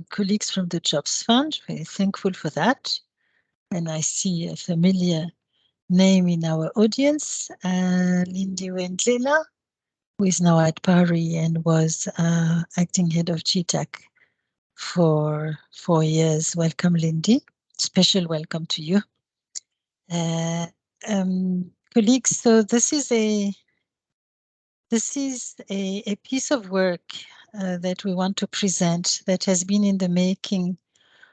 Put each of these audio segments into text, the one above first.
colleagues from the Jobs Fund. Very thankful for that. And I see a familiar name in our audience, Lindy Wendlela, who is now at Pari and was acting head of GTAC for 4 years. Welcome, Lindy. Special welcome to you. Colleagues, so this is a piece of work that we want to present that has been in the making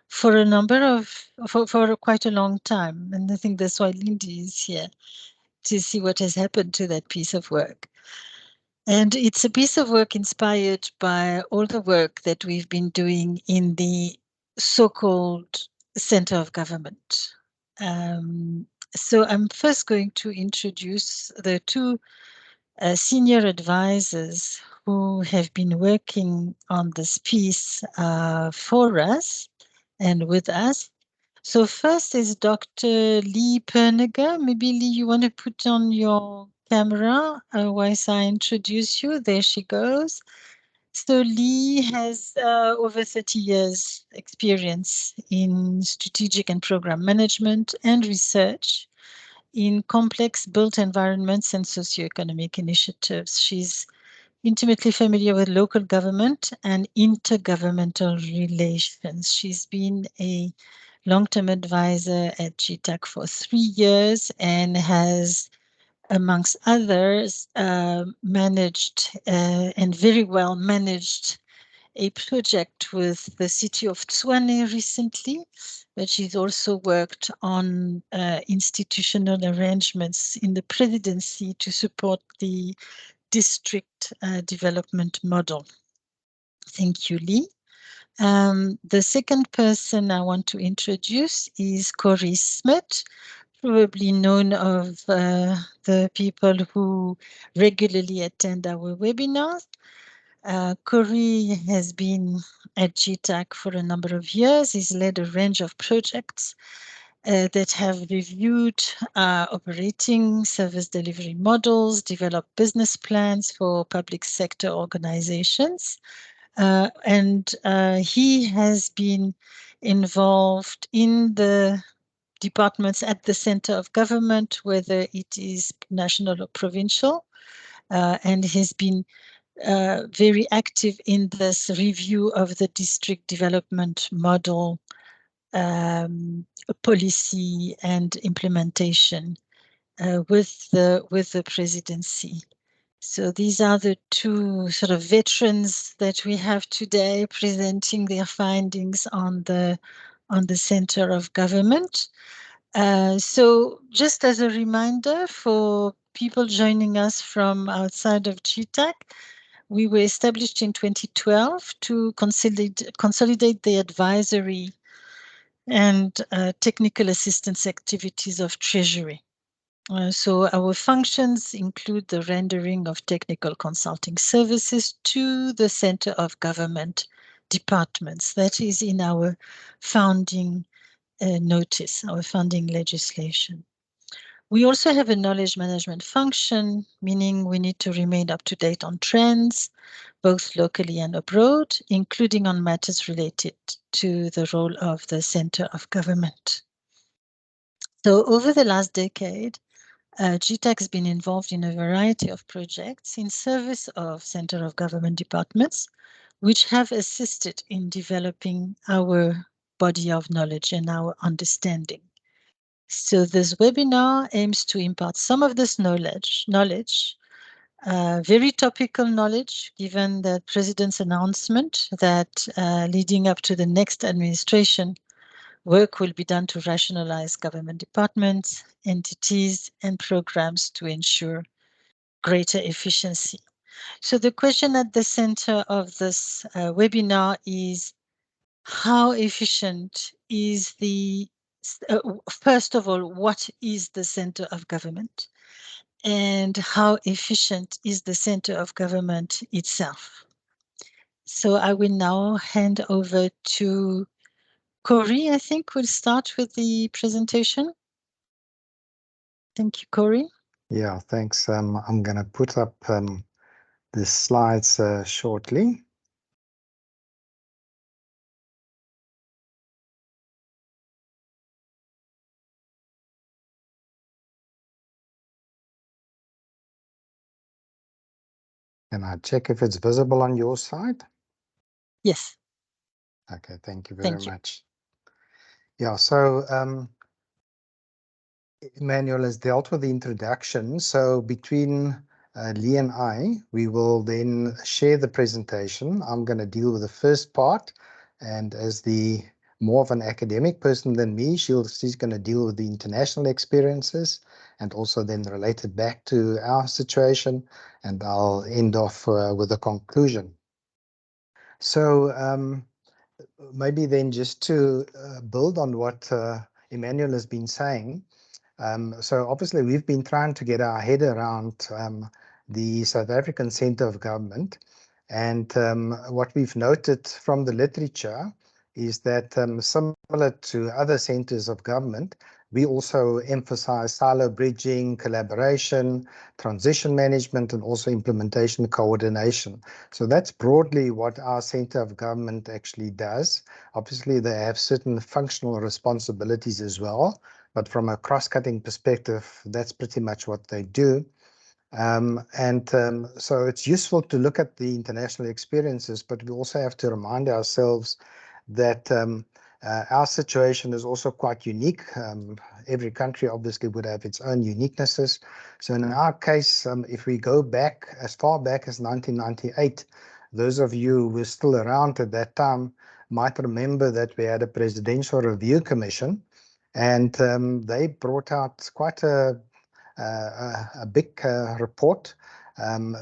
for a number of, for quite a long time. And I think that's why Lindy is here, to see what has happened to that piece of work. And it's a piece of work inspired by all the work that we've been doing in the so-called center of government. So I'm first going to introduce the two senior advisors who have been working on this piece for us and with us. So first is Dr. Lee Pernegger. Maybe Lee, you want to put on your camera whilst I introduce you. There she goes. So Lee has over 30 years experience in strategic and program management and research in complex built environments and socioeconomic initiatives. She's intimately familiar with local government and intergovernmental relations. She's been a long-term advisor at GTAC for 3 years and has, amongst others, managed and very well managed a project with the city of Tshwane recently, but she's also worked on institutional arrangements in the presidency to support the district development model. Thank you, Lee. The second person I want to introduce is Corrie Smit, probably known of the people who regularly attend our webinars. Corrie has been at GTAC for a number of years. He's led a range of projects that have reviewed operating service delivery models, developed business plans for public sector organizations. And he has been involved in the departments at the center of government, whether it is national or provincial, and has been very active in this review of the district development model policy and implementation with the presidency. So these are the two sort of veterans that we have today presenting their findings on the center of government. So just as a reminder for people joining us from outside of GTAC, we were established in 2012 to consolidate the advisory and technical assistance activities of Treasury. So our functions include the rendering of technical consulting services to the center of government departments. That is in our founding notice, our founding legislation. We also have a knowledge management function, meaning we need to remain up to date on trends, both locally and abroad, including on matters related to the role of the center of government. So over the last decade, GTAC has been involved in a variety of projects in service of center of government departments, which have assisted in developing our body of knowledge and our understanding. So this webinar aims to impart some of this knowledge, very topical knowledge, given the President's announcement that leading up to the next administration, work will be done to rationalize government departments, entities, and programs to ensure greater efficiency. So the question at the center of this webinar is, how efficient is the first of all, what is the center of government? And how efficient is the center of government itself? So I will now hand over to Corrie. I think we'll start with the presentation. Thank you, Corrie. Yeah, thanks. I'm going to put up the slides shortly. Can I check if it's visible on your side? Yes. Okay, thank you very Thank you. much. Yeah, so Emmanuel has dealt with the introduction. So between Lee and I, we will then share the presentation. I'm going to deal with the first part, and as the more of an academic person than me, she's going to deal with the international experiences and also then relate it back to our situation, and I'll end off with a conclusion. So maybe then just to build on what Emmanuel has been saying. So obviously we've been trying to get our head around the South African Centre of Government, and what we've noted from the literature is that similar to other centres of government, we also emphasize silo bridging, collaboration, transition management, and also implementation coordination. So that's broadly what our Centre of Government actually does. Obviously, they have certain functional responsibilities as well, but from a cross-cutting perspective, that's pretty much what they do. So it's useful to look at the international experiences, but we also have to remind ourselves that our situation is also quite unique. Every country obviously would have its own uniquenesses. So in our case, if we go back as far back as 1998, those of you who were still around at that time might remember that we had a Presidential Review Commission, and they brought out quite a big report,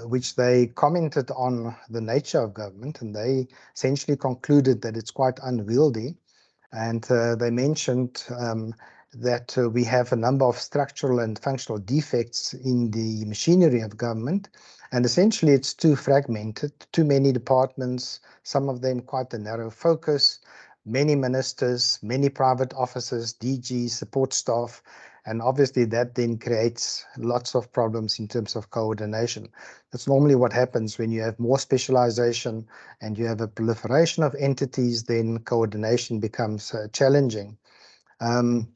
which they commented on the nature of government, and they essentially concluded that it's quite unwieldy. And they mentioned that we have a number of structural and functional defects in the machinery of government. And essentially, it's too fragmented, too many departments, some of them quite a narrow focus, many ministers, many private offices, DGs, support staff. And obviously, that then creates lots of problems in terms of coordination. That's normally what happens when you have more specialization and you have a proliferation of entities, then coordination becomes challenging. And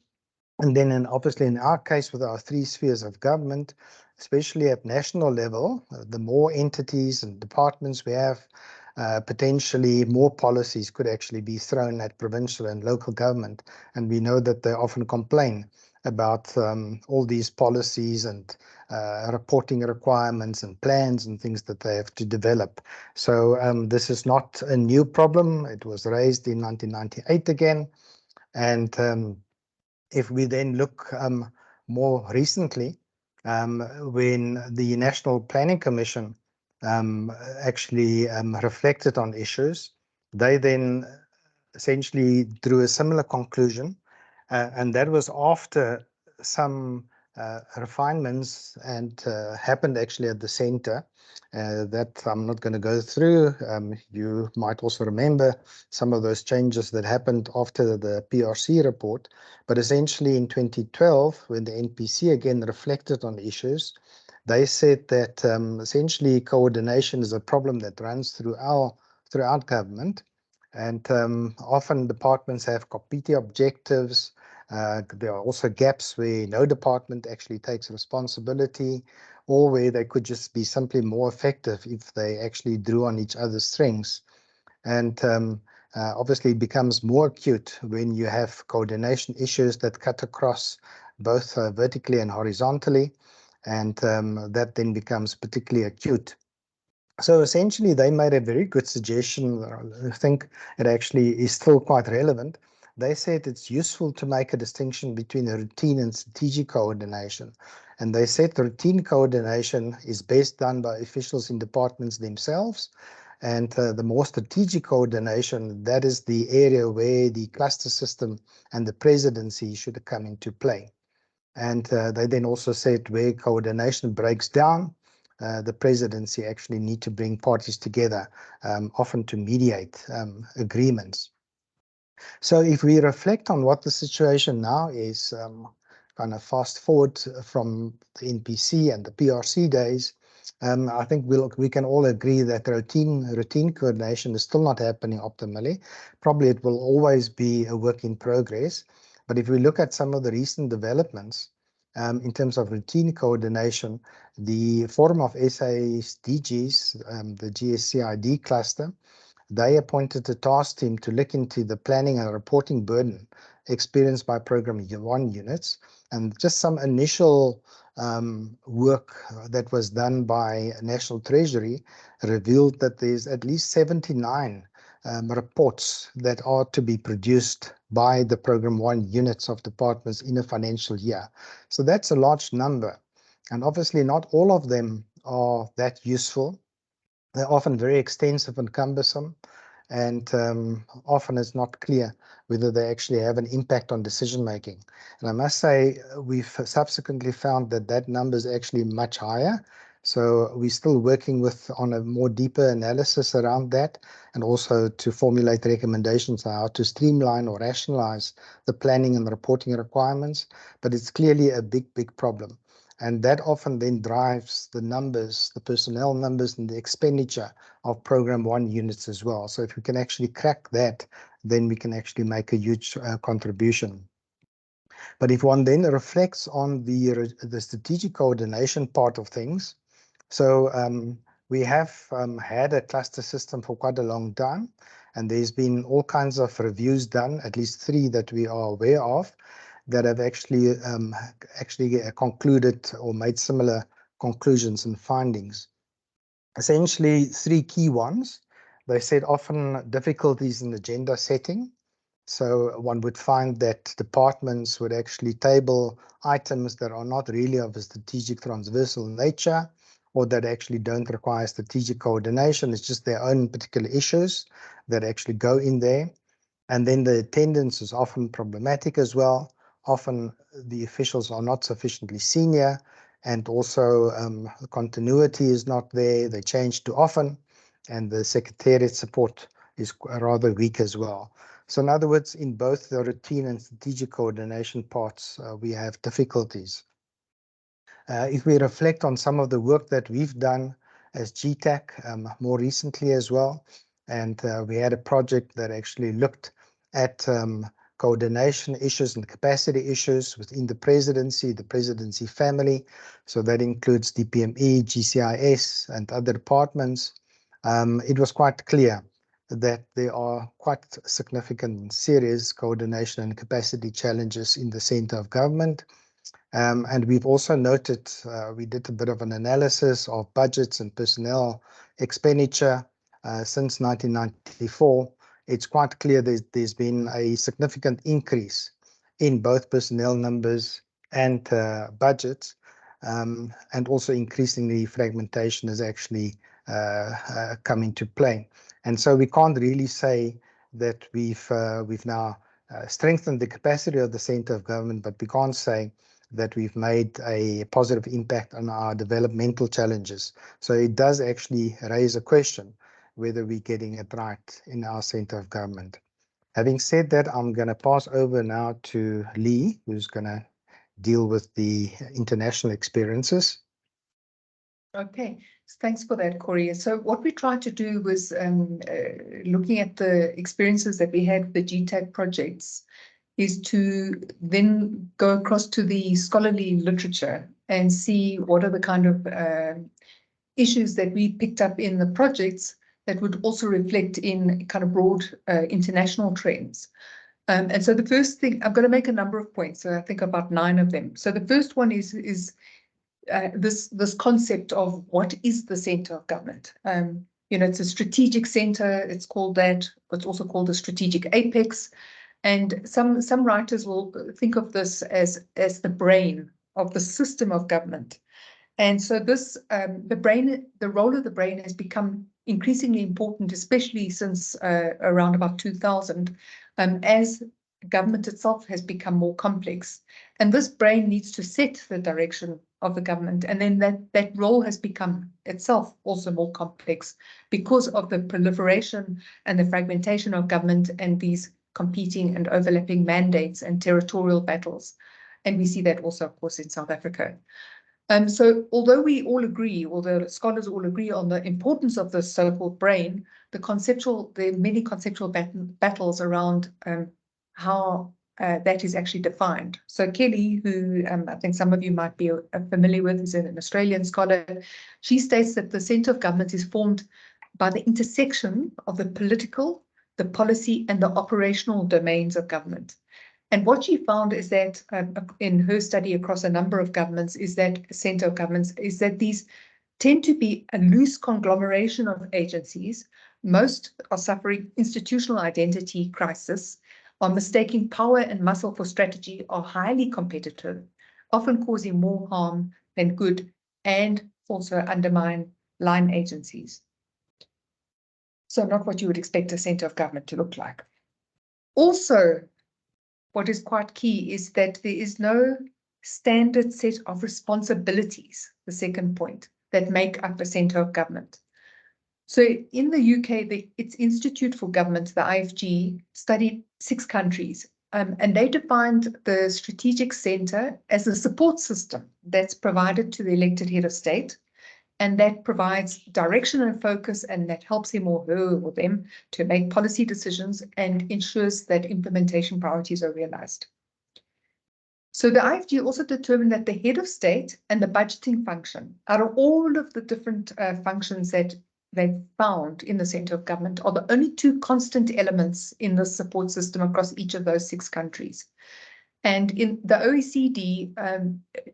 then obviously in our case with our three spheres of government, especially at national level, the more entities and departments we have, potentially more policies could actually be thrown at provincial and local government. And we know that they often complain about all these policies and reporting requirements and plans and things that they have to develop. So this is not a new problem. It was raised in 1998 again. And if we then look more recently, when the National Planning Commission actually reflected on issues, they then essentially drew a similar conclusion, and that was after some refinements and happened actually at the center that I'm not going to go through. You might also remember some of those changes that happened after the PRC report, but essentially in 2012, when the NPC again reflected on issues, they said that essentially coordination is a problem that runs throughout government. And often departments have competing objectives. There are also gaps where no department actually takes responsibility, or where they could just be simply more effective if they actually drew on each other's strengths. And obviously it becomes more acute when you have coordination issues that cut across both vertically and horizontally, and that then becomes particularly acute. So essentially, they made a very good suggestion. I think it actually is still quite relevant. They said it's useful to make a distinction between routine and strategic coordination. And they said the routine coordination is best done by officials in departments themselves. And the more strategic coordination, that is the area where the cluster system and the presidency should come into play. And they then also said where coordination breaks down, the presidency actually need to bring parties together, often to mediate agreements. So if we reflect on what the situation now is, kind of fast forward from the NPC and the PRC days, I think we can all agree that routine coordination is still not happening optimally. Probably it will always be a work in progress. But if we look at some of the recent developments, in terms of routine coordination, the Forum of SASDGs, the GSCID cluster, they appointed a task team to look into the planning and reporting burden experienced by Program 1 units. And just some initial work that was done by National Treasury revealed that there's at least 79 reports that are to be produced by the Program 1 units of departments in a financial year. So that's a large number. And obviously not all of them are that useful. They're often very extensive and cumbersome, and often it's not clear whether they actually have an impact on decision making. And I must say, we've subsequently found that that number is actually much higher. So we're still working on a more deeper analysis around that, and also to formulate recommendations on how to streamline or rationalize the planning and reporting requirements. But it's clearly a big problem. And that often then drives the numbers, the personnel numbers and the expenditure of Program 1 units as well. So if we can actually crack that, then we can actually make a huge contribution. But if one then reflects on the strategic coordination part of things, so we have had a cluster system for quite a long time, and there's been all kinds of reviews done, at least 3 that we are aware of, that have actually concluded or made similar conclusions and findings. Essentially, 3 key ones. They said often difficulties in agenda setting. So one would find that departments would actually table items that are not really of a strategic transversal nature, or that actually don't require strategic coordination. It's just their own particular issues that actually go in there. And then the attendance is often problematic as well. Often the officials are not sufficiently senior, and also continuity is not there. They change too often, and the secretariat support is rather weak as well. So in other words, in both the routine and strategic coordination parts, we have difficulties. If we reflect on some of the work that we've done as GTAC more recently as well, and we had a project that actually looked at coordination issues and capacity issues within the presidency family. So that includes DPME, GCIS, and other departments. It was quite clear that there are quite significant and serious coordination and capacity challenges in the center of government. And we've also noted, we did a bit of an analysis of budgets and personnel expenditure since 1994. It's quite clear there's been a significant increase in both personnel numbers and budgets, and also increasingly fragmentation has actually come into play. And so we can't really say that we've now strengthened the capacity of the center of government, but we can't say that we've made a positive impact on our developmental challenges. So it does actually raise a question whether we're getting it right in our center of government. Having said that, I'm going to pass over now to Lee, who's going to deal with the international experiences. Okay, thanks for that, Corrie. So what we tried to do was looking at the experiences that we had with the GTAC projects, is to then go across to the scholarly literature and see what are the kind of issues that we picked up in the projects that would also reflect in kind of broad international trends. And so the first thing, I'm going to make a number of points, so I think about 9 of them. So the first one is this concept of what is the center of government. You know, it's a strategic center, it's called that, but it's also called a strategic apex. And some writers will think of this as the brain of the system of government. And so this, the role of the brain has become increasingly important, especially since around about 2000, as government itself has become more complex. And this brain needs to set the direction of the government. And then that role has become itself also more complex because of the proliferation and the fragmentation of government and these competing and overlapping mandates and territorial battles. And we see that also, of course, in South Africa. So although we all agree, although scholars all agree on the importance of the so-called brain, there are many conceptual battles around how that is actually defined. So Kelly, who I think some of you might be familiar with, is an Australian scholar. She states that the centre of government is formed by the intersection of the political, the policy, and the operational domains of government. And what she found is that in her study across a number of governments is that centre of governments is that these tend to be a loose conglomeration of agencies. Most are suffering institutional identity crisis, are mistaking power and muscle for strategy, are highly competitive, often causing more harm than good, and also undermine line agencies. So not what you would expect a centre of government to look like. Also, what is quite key is that there is no standard set of responsibilities, the second point, that make up a centre of government. So in the UK, its Institute for Government, the IFG, studied 6 countries, and they defined the strategic centre as a support system that's provided to the elected head of state, and that provides direction and focus, and that helps him or her or them to make policy decisions and ensures that implementation priorities are realized. So the IFG also determined that the head of state and the budgeting function, out of all of the different functions that they found in the centre of government, are the only 2 constant elements in the support system across each of those 6 countries. And in the OECD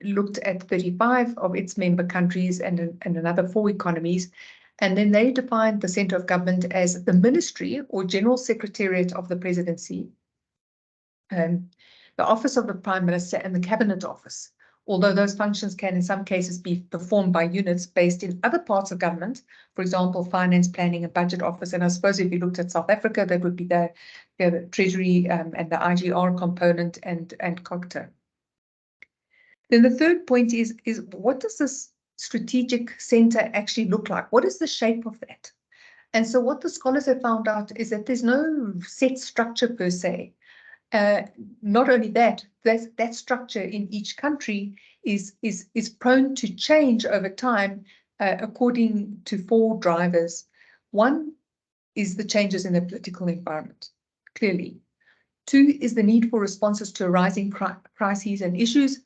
looked at 35 of its member countries and another 4 economies, and then they defined the centre of government as the ministry or general secretariat of the presidency, the office of the Prime Minister, and the Cabinet Office, although those functions can in some cases be performed by units based in other parts of government, for example, Finance, Planning and Budget Office. And I suppose if you looked at South Africa, that would be the Treasury and the IGR component and COGTA. Then the third point is what does this strategic centre actually look like? What is the shape of that? And so what the scholars have found out is that there's no set structure per se. Not only that structure in each country is prone to change over time according to 4 drivers. One is the changes in the political environment, clearly. 2 is the need for responses to arising crises and issues.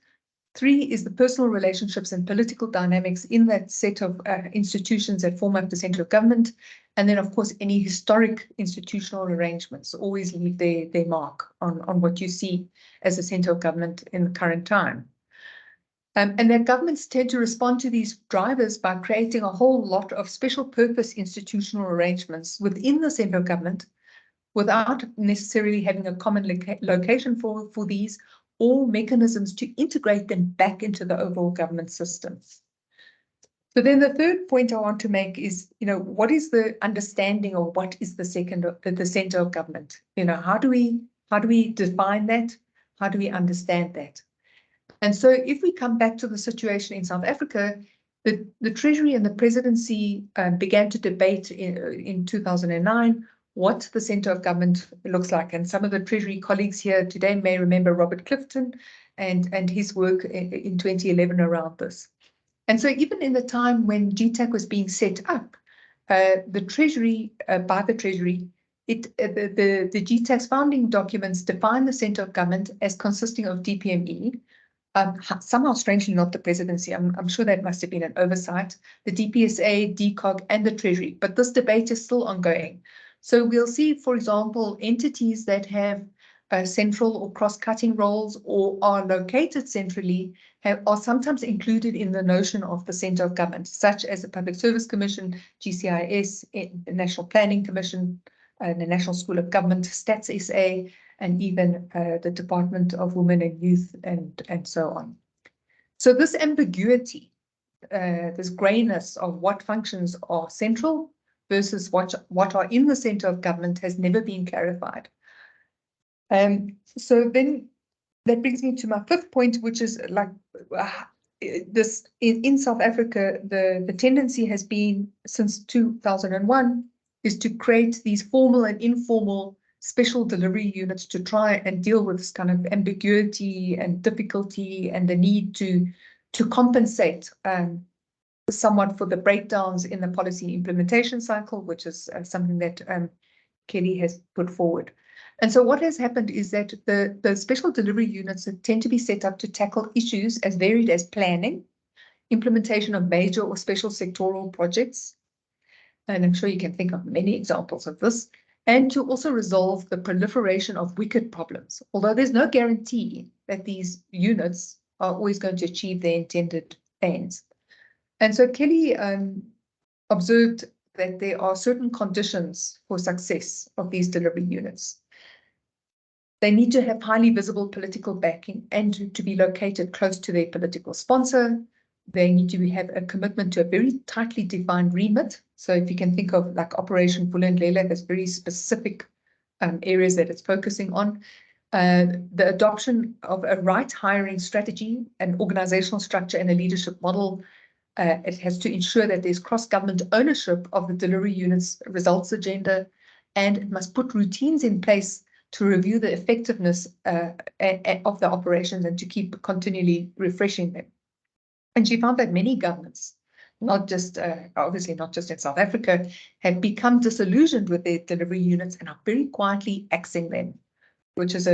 3 is the personal relationships and political dynamics in that set of institutions that form up the centre of government. And then, of course, any historic institutional arrangements always leave their mark on what you see as a centre of government in the current time. And that governments tend to respond to these drivers by creating a whole lot of special purpose institutional arrangements within the centre of government without necessarily having a common location for these, or mechanisms to integrate them back into the overall government system. So then the third point I want to make is, what is the understanding of what is the centre of government? How do we define that? How do we understand that? And so if we come back to the situation in South Africa, the Treasury and the Presidency began to debate in 2009 what the centre of government looks like. And some of the Treasury colleagues here today may remember Robert Clifton and his work in 2011 around this. And so even in the time when GTAC was being set up, the Treasury, by the Treasury, the GTAC's founding documents define the centre of government as consisting of DPME, somehow strangely not the presidency. I'm sure that must have been an oversight, the DPSA, DCOG, and the Treasury. But this debate is still ongoing. So we'll see, for example, entities that have central or cross-cutting roles or are located centrally are sometimes included in the notion of the centre of government, such as the Public Service Commission, GCIS, the National Planning Commission, the National School of Government, Stats SA, and even the Department of Women and Youth, and so on. So this ambiguity, this greyness of what functions are central versus what are in the centre of government has never been clarified. So then that brings me to my 5th point, which is like this in South Africa, the tendency has been since 2001 is to create these formal and informal special delivery units to try and deal with this kind of ambiguity and difficulty and the need to compensate somewhat for the breakdowns in the policy implementation cycle, which is something that Kelly has put forward. And so what has happened is that the special delivery units tend to be set up to tackle issues as varied as planning, implementation of major or special sectoral projects, and I'm sure you can think of many examples of this, and to also resolve the proliferation of wicked problems, although there's no guarantee that these units are always going to achieve their intended aims. And so Kelly observed that there are certain conditions for success of these delivery units. They need to have highly visible political backing and to be located close to their political sponsor. They need to have a commitment to a very tightly defined remit. So if you can think of like Operation Vulindlela, there's very specific areas that it's focusing on. The adoption of a right hiring strategy, an organizational structure, and a leadership model. It has to ensure that there's cross-government ownership of the delivery unit's results agenda, and it must put routines in place to review the effectiveness of the operations and to keep continually refreshing them. And she found that many governments, not just, obviously not just in South Africa, have become disillusioned with their delivery units and are very quietly axing them, which is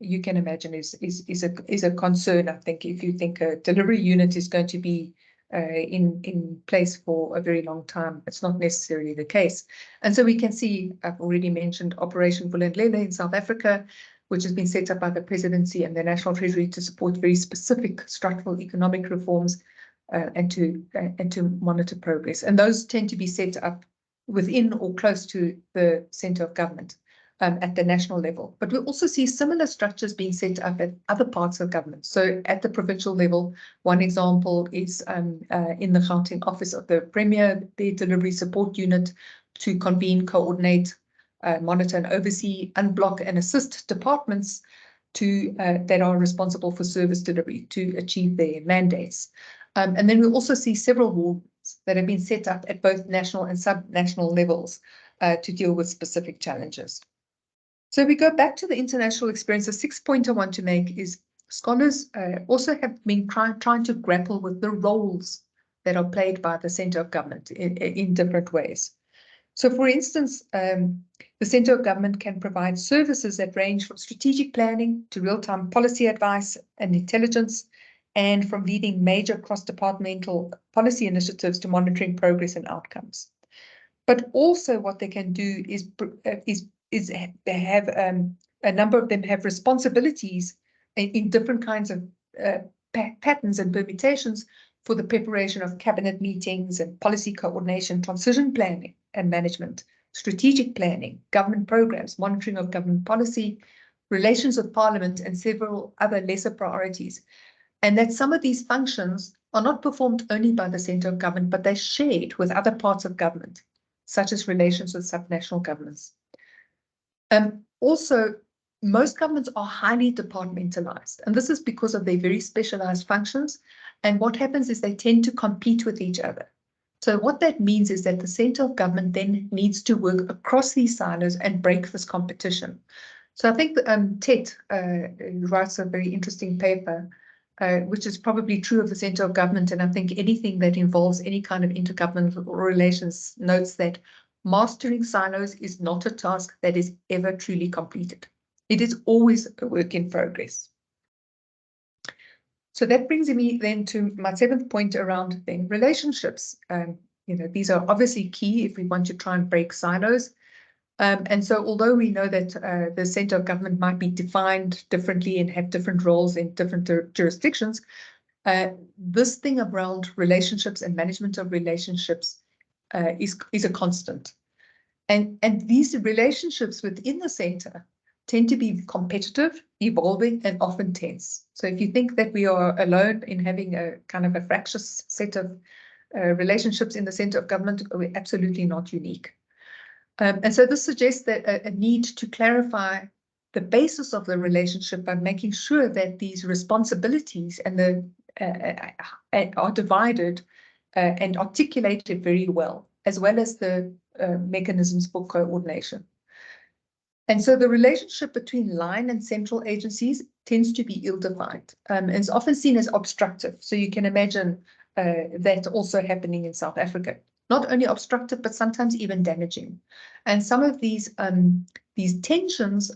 you can imagine is a concern. I think if you think a delivery unit is going to be in place for a very long time, it's not necessarily the case. And so we can see, I've already mentioned Operation Vulindlela in South Africa, which has been set up by the presidency and the National Treasury to support very specific structural economic reforms and to monitor progress. And those tend to be set up within or close to the center of government at the national level. But we also see similar structures being set up at other parts of government. So at the provincial level, one example is in the Gauteng office of the Premier, their delivery support unit to convene, coordinate, monitor and oversee, unblock and assist departments that are responsible for service delivery to achieve their mandates. And then we also see several wards that have been set up at both national and sub-national levels to deal with specific challenges. So we go back to the international experience. The sixth point I want to make is scholars also have been trying to grapple with the roles that are played by the center of government in different ways. So for instance, the center of government can provide services that range from strategic planning to real-time policy advice and intelligence, and from leading major cross-departmental policy initiatives to monitoring progress and outcomes. But also what they can do is they have a number of them have responsibilities in different kinds of patterns and permutations for the preparation of cabinet meetings and policy coordination, transition planning and management, strategic planning, government programs, monitoring of government policy, relations with parliament, and several other lesser priorities. And that some of these functions are not performed only by the center of government, but they're shared with other parts of government, such as relations with subnational governments. Also, most governments are highly departmentalized, and this is because of their very specialized functions. And what happens is they tend to compete with each other. So what that means is that the center of government then needs to work across these silos and break this competition. So I think Tet writes a very interesting paper, which is probably true of the center of government. And I think anything that involves any kind of intergovernmental relations notes that mastering silos is not a task that is ever truly completed. It is always a work in progress. So that brings me then to my seventh point around then relationships. These are obviously key if we want to try and break silos. And so although we know that the center of government might be defined differently and have different roles in different jurisdictions, this thing around relationships and management of relationships is a constant. And these relationships within the center tend to be competitive, evolving, and often tense. So if you think that we are alone in having a kind of a fractious set of relationships in the center of government, we're absolutely not unique. And so this suggests that a need to clarify the basis of the relationship by making sure that these responsibilities and are divided and articulated very well as the mechanisms for coordination. And so the relationship between line and central agencies tends to be ill-defined and is often seen as obstructive. So you can imagine that also happening in South Africa. not only obstructive, but sometimes even damaging. And some of these tensions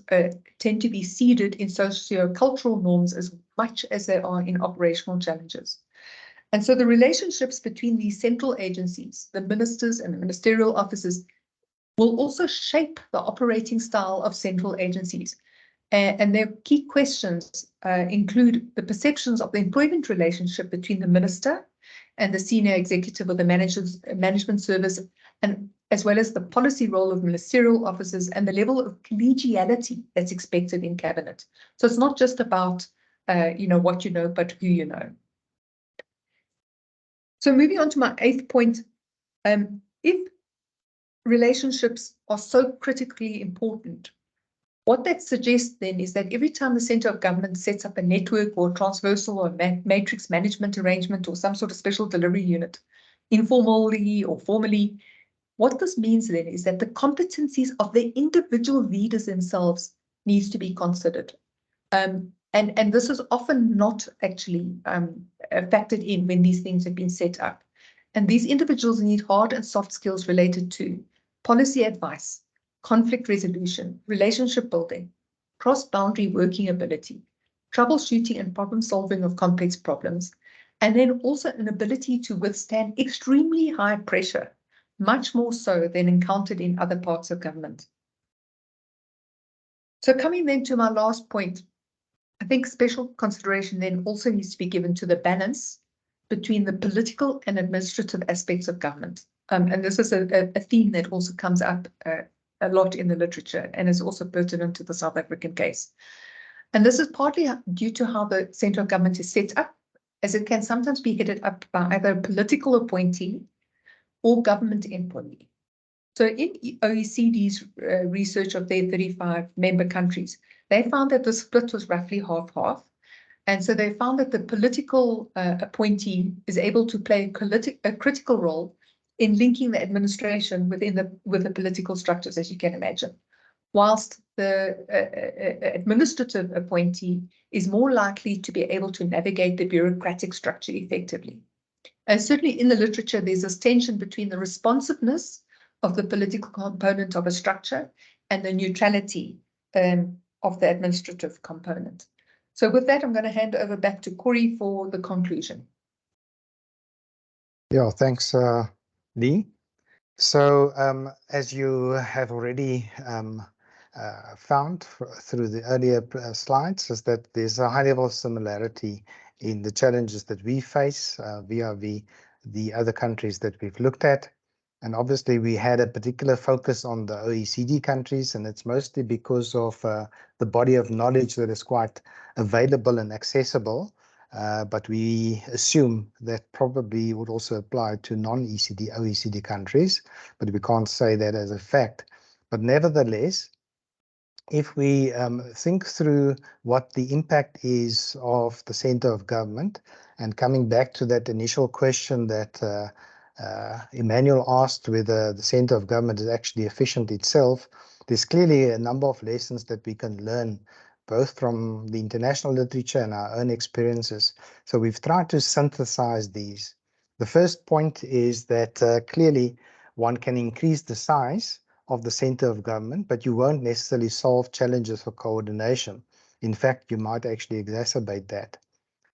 tend to be seeded in socio-cultural norms as much as they are in operational challenges. And so the relationships between these central agencies, the ministers and the ministerial offices, will also shape the operating style of central agencies. And their key questions include the perceptions of the employment relationship between the minister and the senior executive of the management service, and as well as the policy role of ministerial officers and the level of collegiality that's expected in cabinet. So it's not just about what you know, but who you know. So moving on to my 8th point, if relationships are so critically important, what that suggests then is that every time the centre of government sets up a network or transversal or matrix management arrangement or some sort of special delivery unit, informally or formally, what this means then is that the competencies of the individual leaders themselves needs to be considered. And this is often not actually factored in when these things have been set up. And these individuals need hard and soft skills related to policy advice, conflict resolution, relationship building, cross-boundary working ability, troubleshooting and problem solving of complex problems, and then also an ability to withstand extremely high pressure, much more so than encountered in other parts of government. So coming then to my last point, I think special consideration then also needs to be given to the balance between the political and administrative aspects of government. And this is a theme that also comes up a lot in the literature and is also pertinent to the South African case. And this is partly due to how the centre of government is set up, as it can sometimes be headed up by either a political appointee or government employee. So in OECD's research of their 35 member countries, they found that the split was roughly half-half. And so they found that the political appointee is able to play a critical role in linking the administration with the political structures, as you can imagine, whilst the administrative appointee is more likely to be able to navigate the bureaucratic structure effectively. And certainly in the literature, there's this tension between the responsiveness of the political component of a structure and the neutrality of the administrative component. So with that, I'm going to hand over back to Corrie for the conclusion. Yeah, thanks, Lee. So as you have already found through the earlier slides, is that there's a high level of similarity in the challenges that we face vis-a-vis the other countries that we've looked at. And obviously we had a particular focus on the OECD countries, and it's mostly because of the body of knowledge that is quite available and accessible. But we assume that probably would also apply to non-OECD, OECD countries, but we can't say that as a fact. But nevertheless, if we think through what the impact is of the centre of government, and coming back to that initial question that Emmanuel asked whether the centre of government is actually efficient itself, there's clearly a number of lessons that we can learn both from the international literature and our own experiences. So we've tried to synthesize these. The first point is that clearly one can increase the size of the centre of government, but you won't necessarily solve challenges for coordination. In fact, you might actually exacerbate that.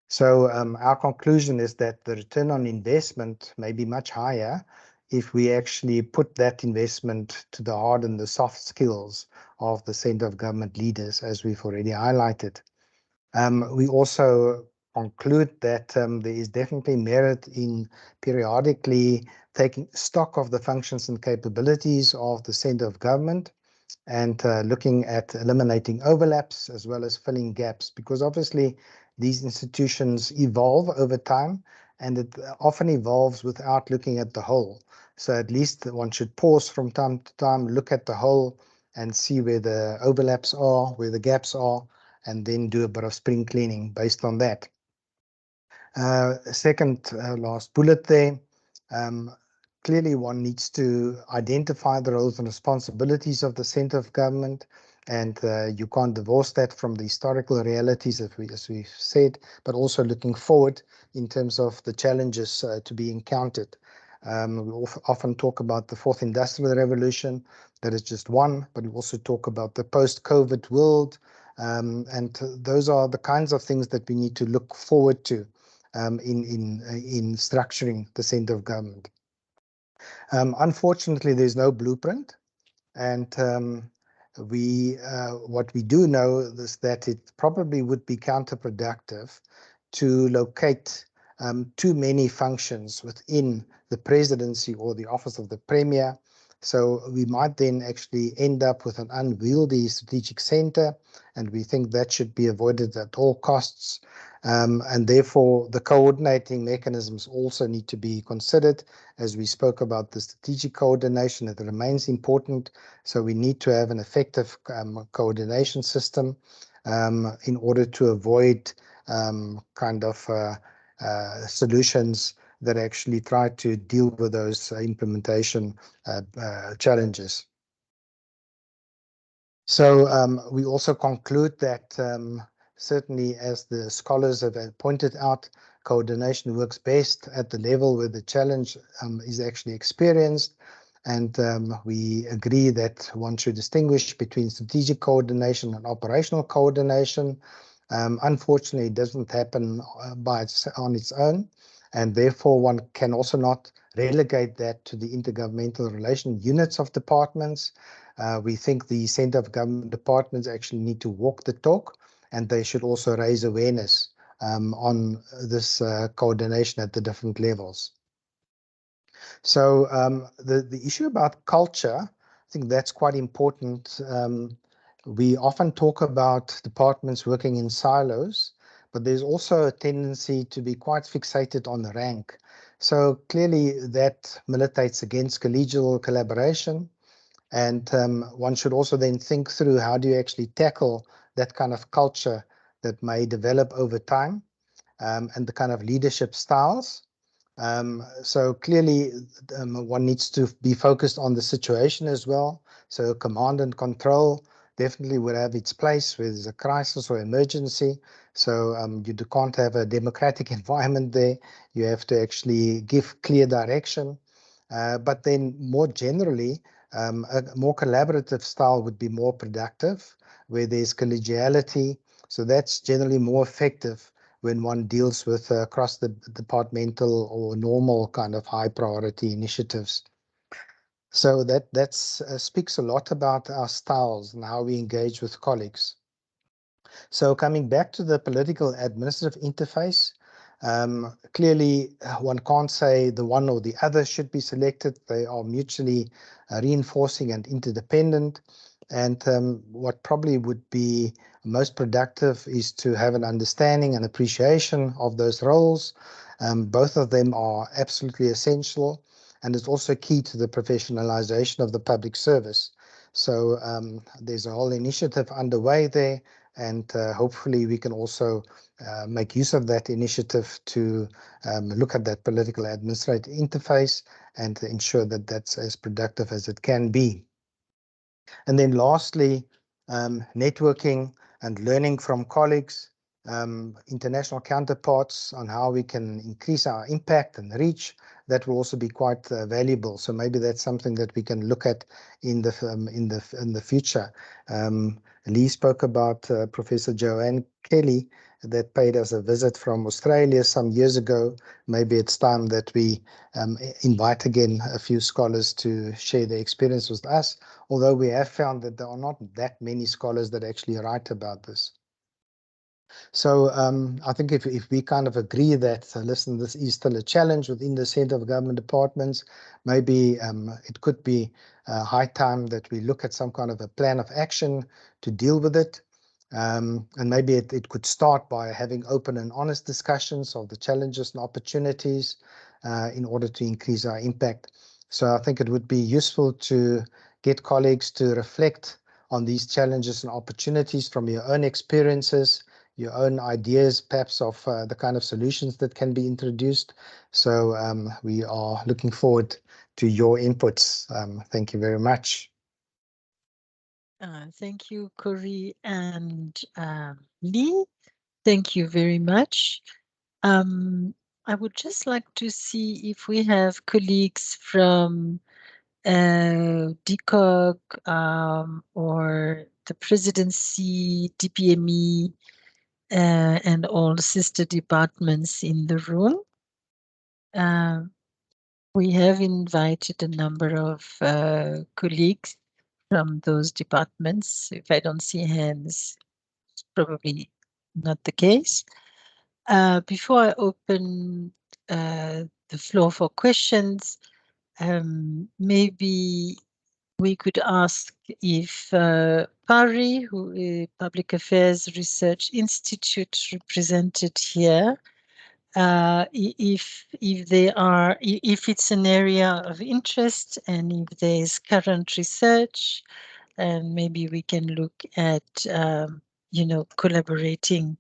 So our conclusion is that the return on investment may be much higher if we actually put that investment to the hard and the soft skills of the centre of government leaders, as we've already highlighted. We also conclude that there is definitely merit in periodically taking stock of the functions and capabilities of the centre of government and looking at eliminating overlaps as well as filling gaps, because obviously these institutions evolve over time, and it often evolves without looking at the whole. So at least one should pause from time to time, look at the whole and see where the overlaps are, where the gaps are, and then do a bit of spring cleaning based on that. Second, last bullet there, clearly one needs to identify the roles and responsibilities of the centre of government, and you can't divorce that from the historical realities, as we've said, but also looking forward in terms of the challenges to be encountered. We often talk about the fourth industrial revolution. That is just one, but we also talk about the post-COVID world. And those are the kinds of things that we need to look forward to in structuring the center of government. Unfortunately, there's no blueprint. And what we do know is that it probably would be counterproductive to locate too many functions within the presidency or the office of the premier. So we might then actually end up with an unwieldy strategic center, and we think that should be avoided at all costs. And therefore, the coordinating mechanisms also need to be considered. As we spoke about the strategic coordination, it remains important. So we need to have an effective coordination system in order to avoid solutions that actually try to deal with those implementation challenges. So we also conclude that certainly, as the scholars have pointed out, coordination works best at the level where the challenge is actually experienced. And we agree that one should distinguish between strategic coordination and operational coordination. Unfortunately, it doesn't happen on its own, and therefore one can also not relegate that to the intergovernmental relation units of departments. We think the center of government departments actually need to walk the talk, and they should also raise awareness on this coordination at the different levels. So the issue about culture, I think that's quite important. We often talk about departments working in silos, but there's also a tendency to be quite fixated on the rank. So clearly that militates against collegial collaboration. And one should also then think through how do you actually tackle that kind of culture that may develop over time and the kind of leadership styles. So clearly one needs to be focused on the situation as well. So command and control definitely would have its place where there's a crisis or emergency. So you can't have a democratic environment there. You have to actually give clear direction. But then more generally, a more collaborative style would be more productive, where there's collegiality. So that's generally more effective when one deals with across the departmental or normal kind of high priority initiatives. So that speaks a lot about our styles and how we engage with colleagues. So coming back to the political administrative interface, clearly one can't say the one or the other should be selected. They are mutually reinforcing and interdependent. And what probably would be most productive is to have an understanding and appreciation of those roles. Both of them are absolutely essential, and it's also key to the professionalization of the public service. So there's a whole initiative underway there, and hopefully we can also make use of that initiative to look at that political administrative interface and to ensure that that's as productive as it can be. And then lastly, networking and learning from colleagues, international counterparts on how we can increase our impact and reach. That will also be quite valuable. So maybe that's something that we can look at in the future. Lee spoke about Professor Joanne Kelly that paid us a visit from Australia some years ago. Maybe it's time that we invite again a few scholars to share their experience with us, although we have found that there are not that many scholars that actually write about this. So I think if we kind of agree that, listen, this is still a challenge within the center of government departments, maybe it could be high time that we look at some kind of a plan of action to deal with it. And maybe it could start by having open and honest discussions of the challenges and opportunities in order to increase our impact. So I think it would be useful to get colleagues to reflect on these challenges and opportunities from your own experiences, your own ideas, perhaps of the kind of solutions that can be introduced. So we are looking forward to your inputs. Thank you very much. Thank you, Corrie and Lee. Thank you very much. I would just like to see if we have colleagues from GTAC or the presidency, DPME, and all sister departments in the room. We have invited a number of colleagues from those departments. If I don't see hands, it's probably not the case. Before I open the floor for questions, maybe we could ask if PARI, who is Public Affairs Research Institute, represented here, if it's an area of interest and if there is current research, and maybe we can look at collaborating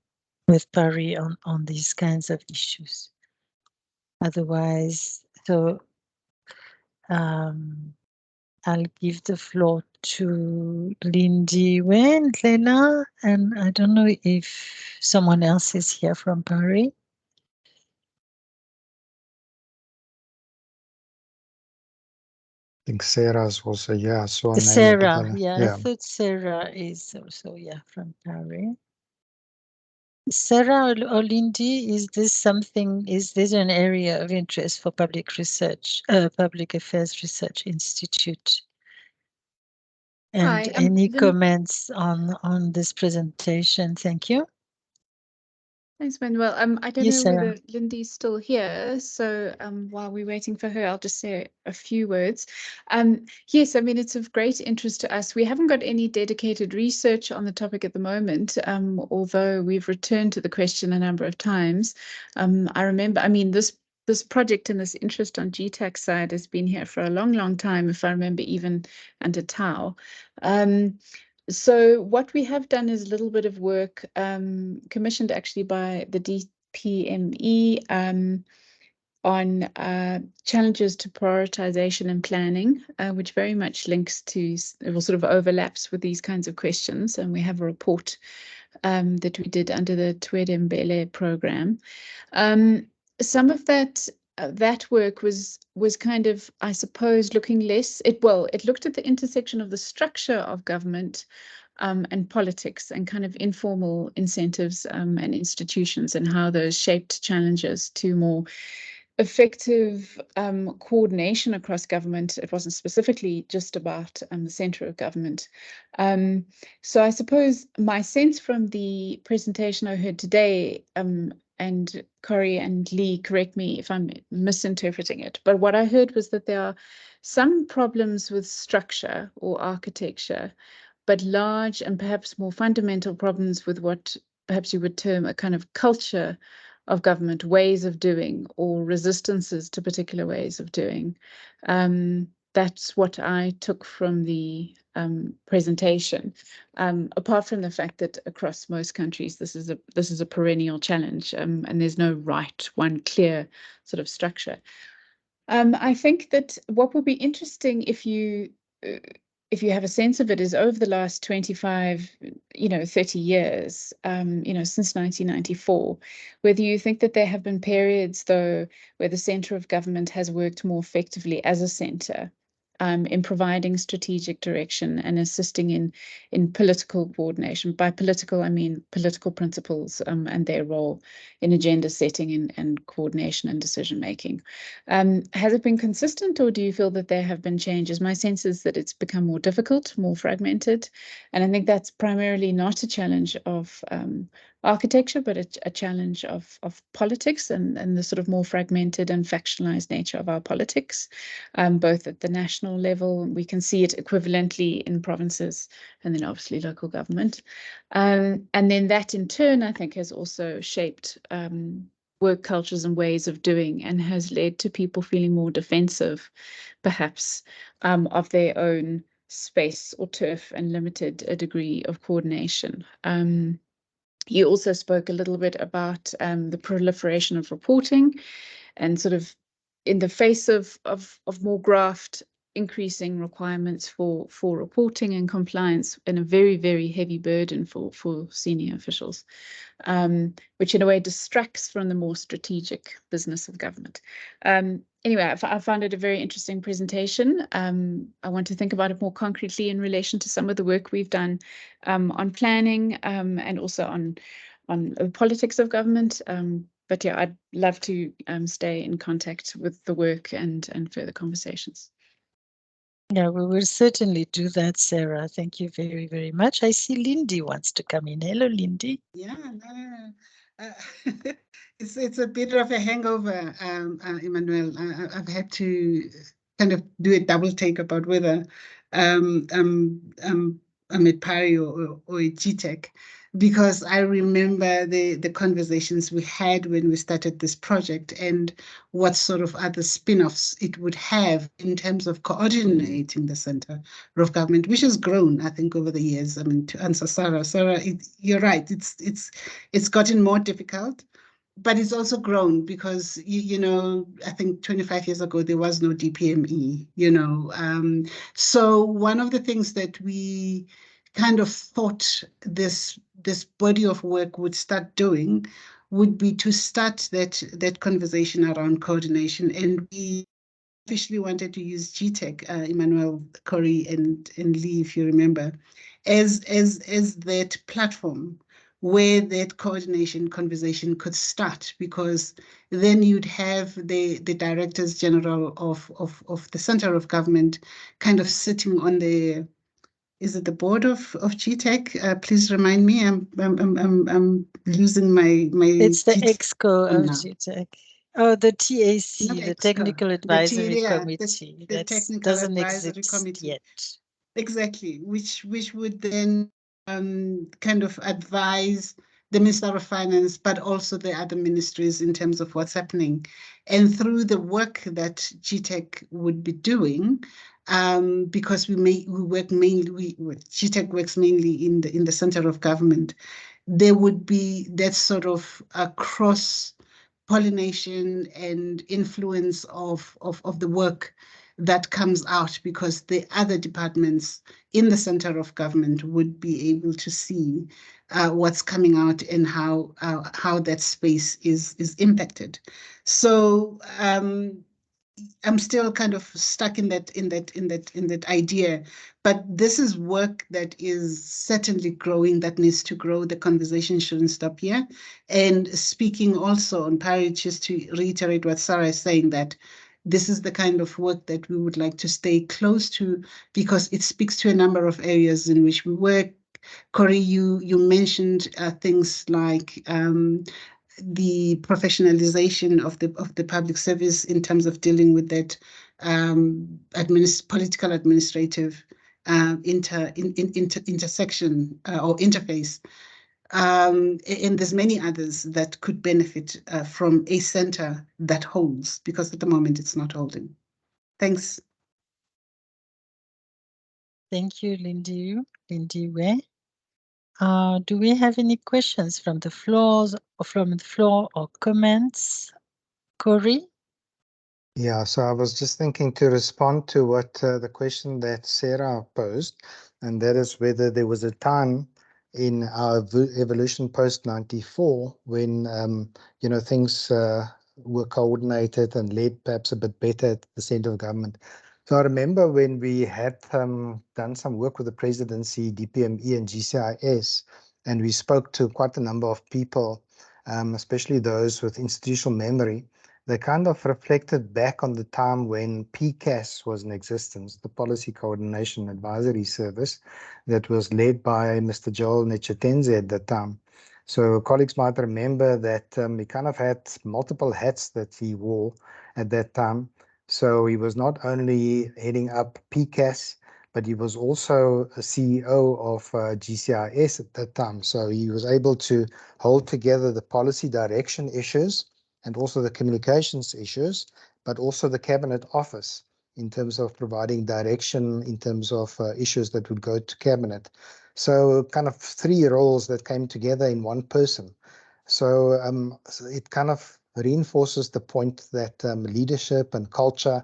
with PARI on these kinds of issues. Otherwise, so I'll give the floor to Lindy Wen, Lena, and I don't know if someone else is here from PARI. I think Sarah's also, yeah, so a name. Sarah, yeah, I thought Sarah is also, yeah, from PARI. Sarah or Lindy, is this an area of interest for public research, Public Affairs Research Institute? And Hi, any comments on this presentation? Thank you. Thanks, Manuel. I don't Yes, know Sarah. whether Lindy's still here, so while we're waiting for her, I'll just say a few words. Yes, I mean, it's of great interest to us. We haven't got any dedicated research on the topic at the moment, although we've returned to the question a number of times. I remember, I mean, this project and this interest on GTAC side has been here for a long, long time, if I remember, even under Tau. So what we have done is a little bit of work commissioned actually by the DPME on challenges to prioritization and planning, which very much links to, or sort of overlaps with these kinds of questions. And we have a report that we did under the Twede program. Some of that work was kind of, I suppose, looking less. It looked at the intersection of the structure of government and politics and kind of informal incentives and institutions and how those shaped challenges to more effective coordination across government. It wasn't specifically just about the center of government. So I suppose my sense from the presentation I heard today, and Corrie and Lee, correct me if I'm misinterpreting it, but what I heard was that there are some problems with structure or architecture, but large and perhaps more fundamental problems with what perhaps you would term a kind of culture of government, ways of doing, or resistances to particular ways of doing. That's what I took from the presentation. Apart from the fact that across most countries, this is a perennial challenge, and there's no one clear sort of structure. I think that what will be interesting if you have a sense of it is over the last 25, 30 years, since 1994, whether you think that there have been periods, though, where the center of government has worked more effectively as a center in providing strategic direction and assisting in political coordination. By political, I mean political principles and their role in agenda setting and coordination and decision making. Has it been consistent, or do you feel that there have been changes? My sense is that it's become more difficult, more fragmented, and I think that's primarily not a challenge of architecture, but a challenge of politics and the sort of more fragmented and factionalized nature of our politics, both at the national level. We can see it equivalently in provinces and then obviously local government. And then that in turn, I think, has also shaped work cultures and ways of doing, and has led to people feeling more defensive, perhaps, of their own space or turf and limited a degree of coordination. You also spoke a little bit about the proliferation of reporting, and sort of in the face of more graft increasing requirements for reporting and compliance, and a very, very heavy burden for senior officials, which in a way distracts from the more strategic business of government. Anyway, I found it a very interesting presentation. I want to think about it more concretely in relation to some of the work we've done on planning and also on the politics of government. But yeah, I'd love to stay in contact with the work and further conversations. Yeah, we will certainly do that, Sarah. Thank you very, very much. I see Lindy wants to come in. Hello, Lindy. Yeah, no. It's a bit of a hangover, Emmanuel. I've had to kind of do a double take about whether I'm at PARI or at GTAC, because I remember the conversations we had when we started this project and what sort of other spin-offs it would have in terms of coordinating the center of government, which has grown, I think, over the years. I mean, to answer Sarah, you're right. It's gotten more difficult, but it's also grown because, you know, I think 25 years ago, there was no DPME, you know. So one of the things that we kind of thought this body of work would start doing would be to start that conversation around coordination. And we officially wanted to use GTAC, Emmanuel, Corrie, and Lee, if you remember, as that platform where that coordination conversation could start, because then you'd have the directors general of the center of government kind of sitting on the, is it the board of GTAC? Please remind me. I'm losing my It's the GTAC EXCO of now. GTAC. Oh, the TAC, Not the EXCO, Technical Advisory yeah, Committee. the That Technical doesn't Advisory exist Committee. yet. Exactly, which would then kind of advise the Minister of Finance, but also the other ministries in terms of what's happening. And through the work that GTAC would be doing, because GTAC works mainly in the center of government, there would be that sort of cross pollination and influence of the work that comes out, because the other departments in the center of government would be able to see what's coming out and how that space is impacted. So I'm still kind of stuck in that idea, but this is work that is certainly growing, that needs to grow. The conversation shouldn't stop here. And speaking also on PARI, just to reiterate what Sarah is saying, that this is the kind of work that we would like to stay close to, because it speaks to a number of areas in which we work. Corrie, you mentioned things like the professionalization of the public service in terms of dealing with that political administrative intersection or interface. And there's many others that could benefit from a center that holds, because at the moment it's not holding. Thanks. Thank you, Lindy. Lindy Way. Do we have any questions from the floor or comments? Corrie? Yeah, so I was just thinking to respond to what the question that Sarah posed, and that is whether there was a time in our evolution post 94 when you know, things were coordinated and led perhaps a bit better at the center of government. So I remember when we had done some work with the presidency, DPME and GCIS, and we spoke to quite a number of people, especially those with institutional memory. They kind of reflected back on the time when PCAS was in existence, the Policy Coordination Advisory Service, that was led by Mr. Joel Nechetenze at that time. So colleagues might remember that he kind of had multiple hats that he wore at that time. So he was not only heading up PCAS, but he was also a CEO of GCIS at that time. So he was able to hold together the policy direction issues and also the communications issues, but also the Cabinet Office in terms of providing direction in terms of issues that would go to Cabinet. So kind of three roles that came together in one person. So it kind of reinforces the point that leadership and culture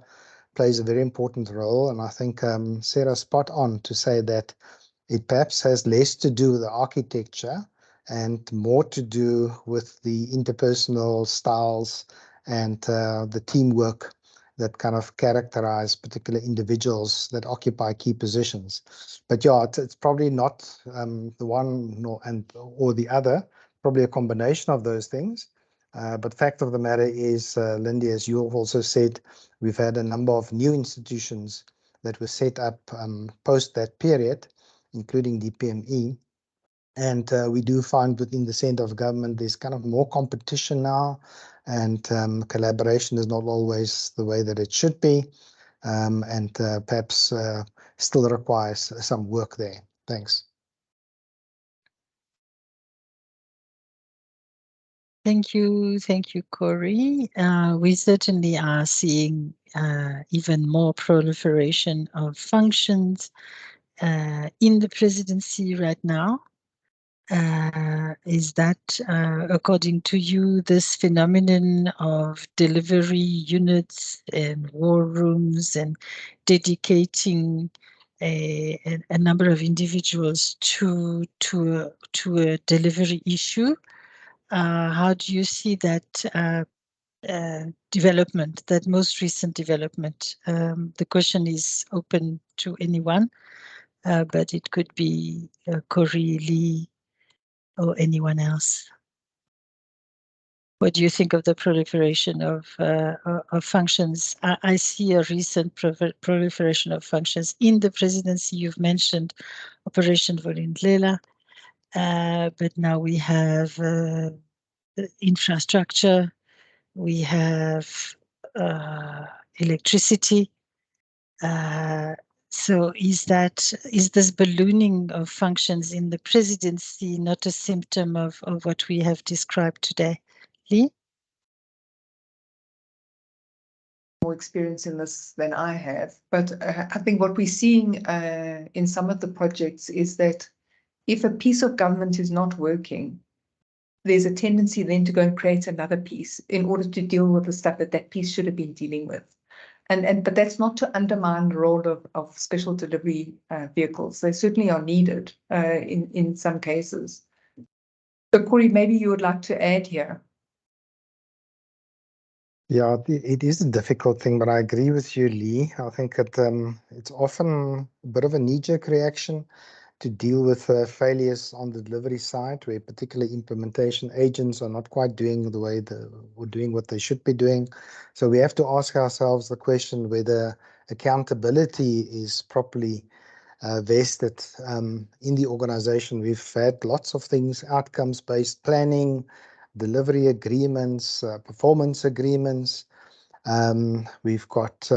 plays a very important role, and I think Sarah's spot on to say that it perhaps has less to do with the architecture and more to do with the interpersonal styles and the teamwork that kind of characterize particular individuals that occupy key positions. But yeah, it's probably not the one or the other, probably a combination of those things. But fact of the matter is, Lindy, as you have also said, we've had a number of new institutions that were set up post that period, including DPME. And we do find within the centre of government, there's kind of more competition now, and collaboration is not always the way that it should be, and perhaps still requires some work there. Thanks. Thank you, Corrie. We certainly are seeing even more proliferation of functions in the presidency right now. Is that, according to you, this phenomenon of delivery units and war rooms and dedicating a number of individuals to a delivery issue? How do you see that development, that most recent development? The question is open to anyone, but it could be Corrie, Lee, or anyone else. What do you think of the proliferation of functions? I see a recent proliferation of functions in the presidency. You've mentioned Operation Vulindlela, but now we have infrastructure, we have electricity. So is this ballooning of functions in the presidency not a symptom of what we have described today? Lee? More experience in this than I have, but I think what we're seeing in some of the projects is that if a piece of government is not working, there's a tendency then to go and create another piece in order to deal with the stuff that piece should have been dealing with. But that's not to undermine the role of special delivery vehicles. They certainly are needed in some cases. So Corrie, maybe you would like to add here. Yeah, it is a difficult thing, but I agree with you, Lee. I think it's often a bit of a knee-jerk reaction to deal with failures on the delivery side, where particular implementation agents are not quite doing doing what they should be doing. So we have to ask ourselves the question whether accountability is properly vested in the organization. We've had lots of things, outcomes-based planning, delivery agreements, performance agreements. We've got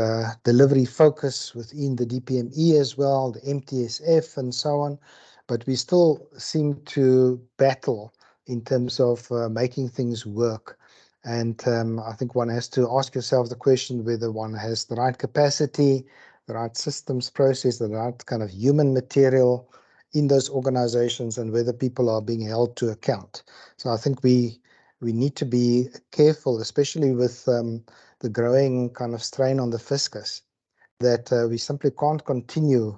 delivery focus within the DPME as well, the MTSF and so on, but we still seem to battle in terms of making things work. And I think one has to ask yourself the question whether one has the right capacity, the right systems process, the right kind of human material in those organizations, and whether people are being held to account. So I think we need to be careful, especially with the growing kind of strain on the fiscus, that we simply can't continue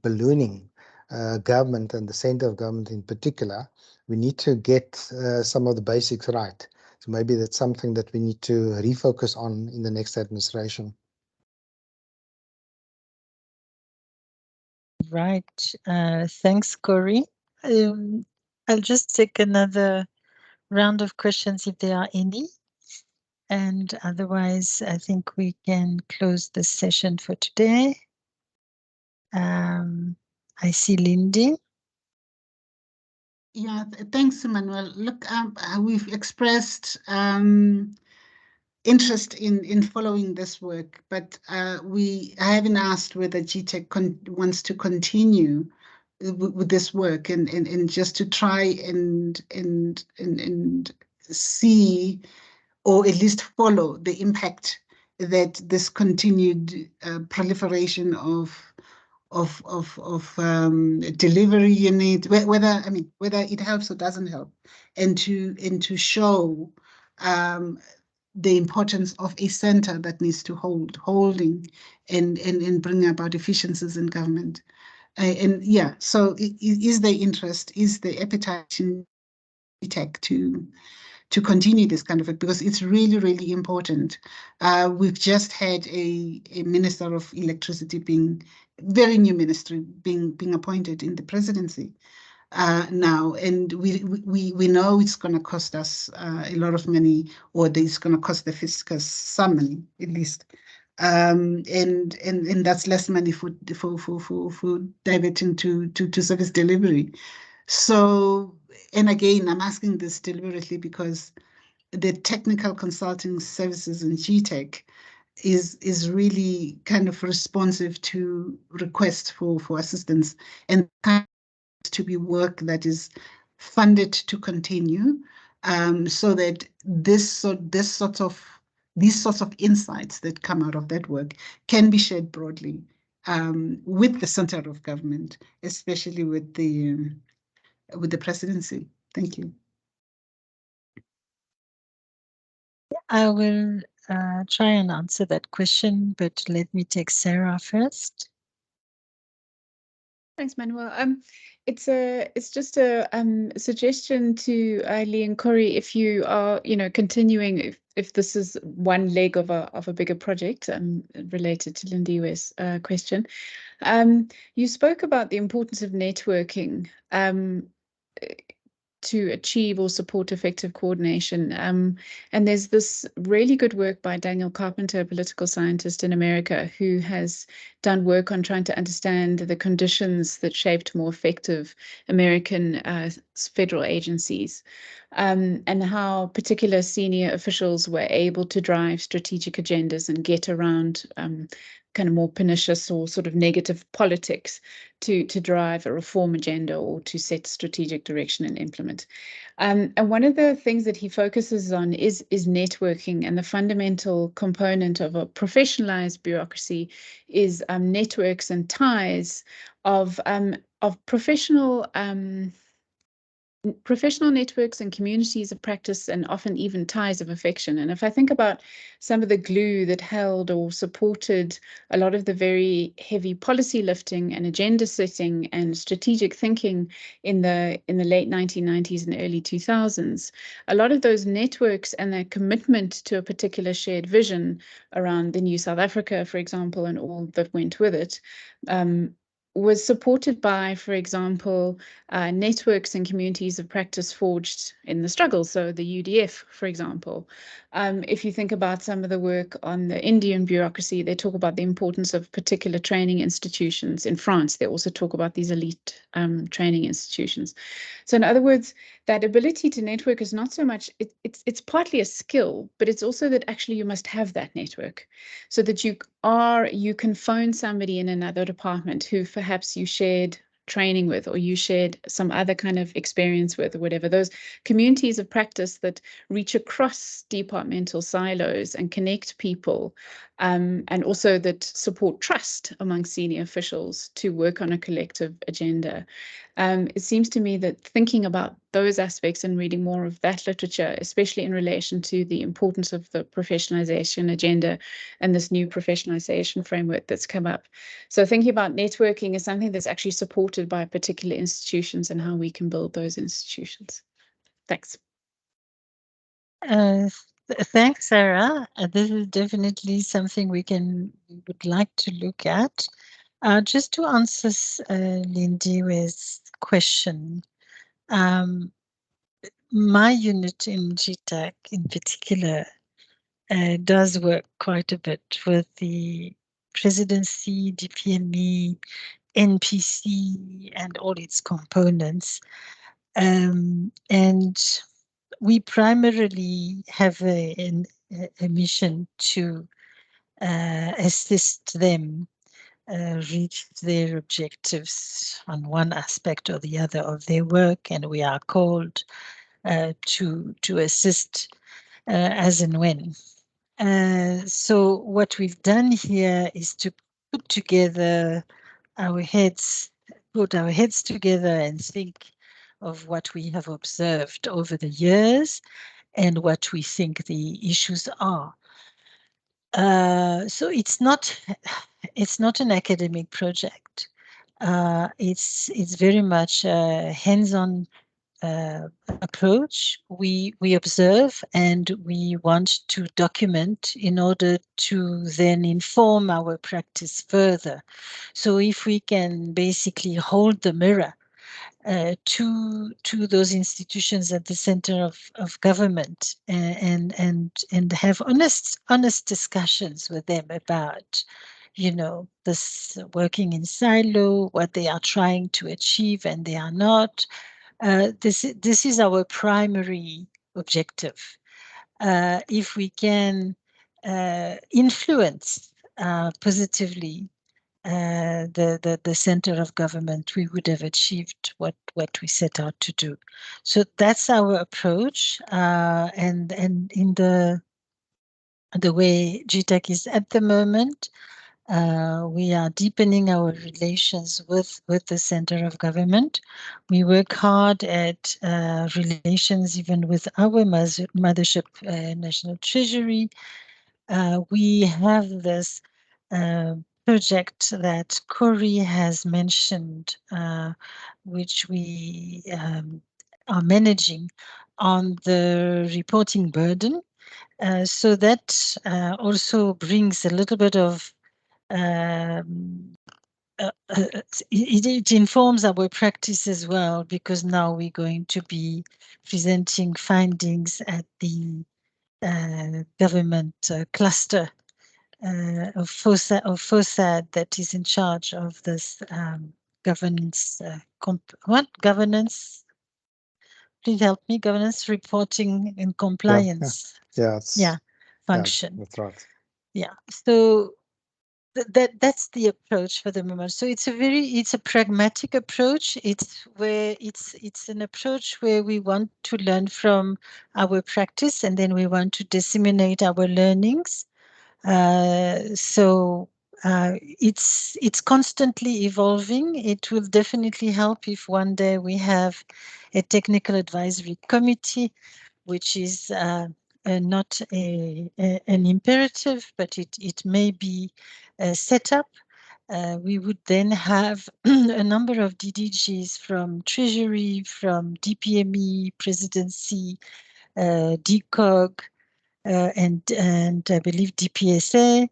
ballooning government and the center of government in particular. We need to get some of the basics right. So maybe that's something that we need to refocus on in the next administration. Right. Thanks, Corrie. I'll just take another round of questions if there are any. And otherwise, I think we can close the session for today. I see Lindy. Yeah, thanks, Emmanuel. Look, we've expressed interest in following this work, but I haven't asked whether GTAC wants to continue with this work and just to try and see, or at least follow the impact that this continued proliferation of delivery unit, whether it helps or doesn't help, and to show the importance of a center that needs to holding and bring about efficiencies in government. And yeah, so is there interest, is the appetite in GTAC to continue this kind of it, because it's really, really important. We've just had a Minister of Electricity very new ministry being appointed in the presidency now, and we know it's going to cost us a lot of money, or it's going to cost the fiscus some money at least. And that's less money for diverting to service delivery. So, and again, I'm asking this deliberately because the technical consulting services in GTAC is really kind of responsive to requests for assistance, and to be work that is funded to continue, so that these sorts of insights that come out of that work can be shared broadly with the center of government, especially with the presidency. Thank you. I will try and answer that question, but let me take Sarah first. Thanks, Manuel. It's just a suggestion to Lee and Corrie, if you are, continuing, if this is one leg of a bigger project related to Lindiwe's question. You spoke about the importance of networking to achieve or support effective coordination. And there's this really good work by Daniel Carpenter, a political scientist in America, who has done work on trying to understand the conditions that shaped more effective American federal agencies, and how particular senior officials were able to drive strategic agendas and get around kind of more pernicious or sort of negative politics to drive a reform agenda or to set strategic direction and implement. And one of the things that he focuses on is networking, and the fundamental component of a professionalized bureaucracy is networks and ties of professional networks and communities of practice, and often even ties of affection. And if I think about some of the glue that held or supported a lot of the very heavy policy lifting and agenda setting and strategic thinking in the late 1990s and early 2000s, a lot of those networks and their commitment to a particular shared vision around the new South Africa, for example, and all that went with it, was supported by, for example, networks and communities of practice forged in the struggle. So the UDF, for example. If you think about some of the work on the Indian bureaucracy, they talk about the importance of particular training institutions. In France, they also talk about these elite training institutions. So in other words, that ability to network is not so much, it's partly a skill, but it's also that actually you must have that network, so that you can phone somebody in another department who perhaps you shared training with, or you shared some other kind of experience with, or whatever. Those communities of practice that reach across departmental silos and connect people, and also that support trust among senior officials to work on a collective agenda. It seems to me that thinking about those aspects and reading more of that literature, especially in relation to the importance of the professionalization agenda and this new professionalization framework that's come up. So thinking about networking is something that's actually supported by particular institutions, and how we can build those institutions. Thanks. Thanks, Sarah. This is definitely something we would like to look at. Just to answer Lindiwe's question, my unit in GTAC in particular does work quite a bit with the presidency, DPME, NPC, and all its components. And we primarily have a mission to assist them reach their objectives on one aspect or the other of their work, and we are called to assist as and when. So what we've done here is to put our heads together and think of what we have observed over the years, and what we think the issues are. So it's not an academic project. It's very much a hands-on approach. We observe and we want to document in order to then inform our practice further. So if we can basically hold the mirror to those institutions at the center of government, and have honest discussions with them about, this working in silo, what they are trying to achieve and they are not. This is our primary objective. If we can influence positively the center of government, we would have achieved what we set out to do. So that's our approach, and in the way GTAC is at the moment. We are deepening our relations with the center of government. We work hard at relations even with our mothership, National Treasury. We have this project that Corrie has mentioned, which we are managing on the reporting burden. So that also brings a little bit of it informs our practice as well, because now we're going to be presenting findings at the government cluster of FOSAD that is in charge of this governance. What governance? Please help me. Governance, reporting, and compliance. Yeah, function. that's right. Yeah. So that's the approach for the moment. So it's a pragmatic approach. It's an approach where we want to learn from our practice, and then we want to disseminate our learnings. So it's constantly evolving. It will definitely help if one day we have a technical advisory committee, which is not an imperative, but it may be set up. We would then have a number of DDGs from Treasury, from DPME, Presidency, DCOG, and I believe DPSA.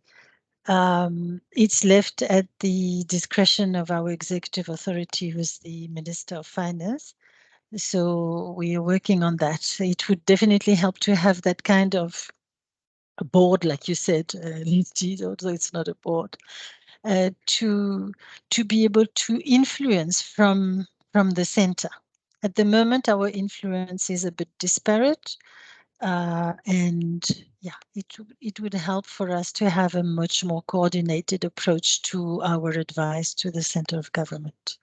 It's left at the discretion of our executive authority, who's the Minister of Finance. So we are working on that. It would definitely help to have that kind of a board, like you said, Lindsay, although it's not a board, to be able to influence from the center. At the moment, our influence is a bit disparate, and yeah, it would help for us to have a much more coordinated approach to our advice to the center of government.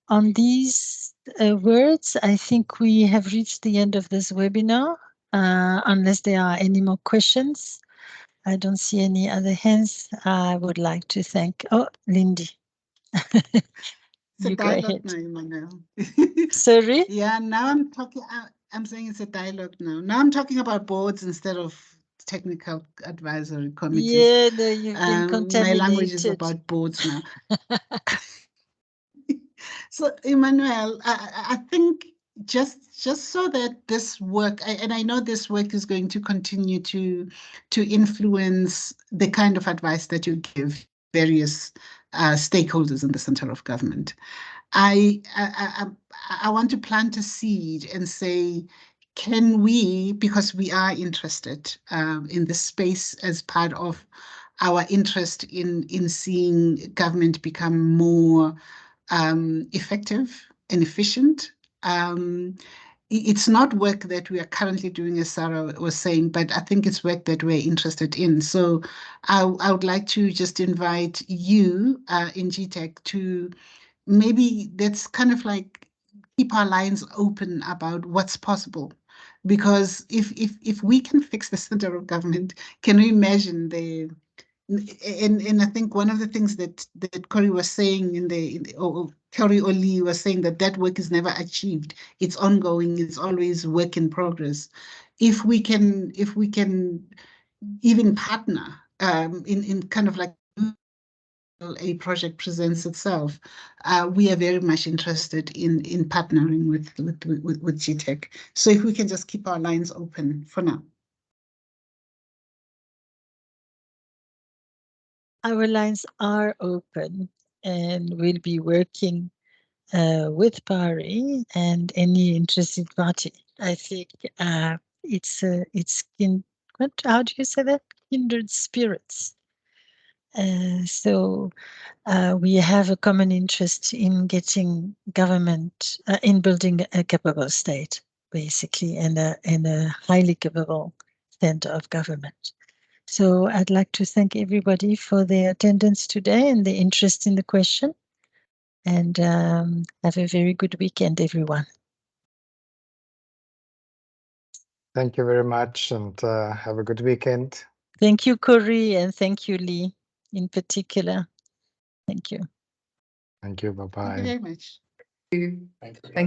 On these words, I think we have reached the end of this webinar, unless there are any more questions. I don't see any other hands. I would like to thank, Lindy. It's a You go dialogue ahead. now, Emmanuel. Sorry? Yeah, now I'm talking, I'm saying it's a dialogue now. Now I'm talking about boards instead of technical advisory committees. Yeah, no, you've been My contaminated. language is about boards now. So, Emmanuel, I think just so that this work, and I know this work is going to continue to influence the kind of advice that you give various stakeholders in the center of government. I want to plant a seed and say, can we, because we are interested in this space as part of our interest in seeing government become more effective and efficient. It's not work that we are currently doing, as Sarah was saying, but I think it's work that we're interested in. So I would like to just invite you in GTAC to maybe that's kind of like keep our lines open about what's possible. Because if we can fix the center of government, can you imagine the And I think one of the things that Corrie was saying or Corrie or Lee was saying that work is never achieved. It's ongoing. It's always work in progress. If we can even partner in kind of like a project presents itself, we are very much interested in partnering with GTAC. So if we can just keep our lines open for now. Our lines are open, and we'll be working with PARI and any interested party. I think it's how do you say that? Kindred spirits. So we have a common interest in getting government, in building a capable state, basically, and a highly capable center of government. So I'd like to thank everybody for their attendance today and the interest in the question. And have a very good weekend, everyone. Thank you very much, and have a good weekend. Thank you, Corrie, and thank you, Lee, in particular. Thank you. Thank you. Bye-bye. Thank you very much. Thank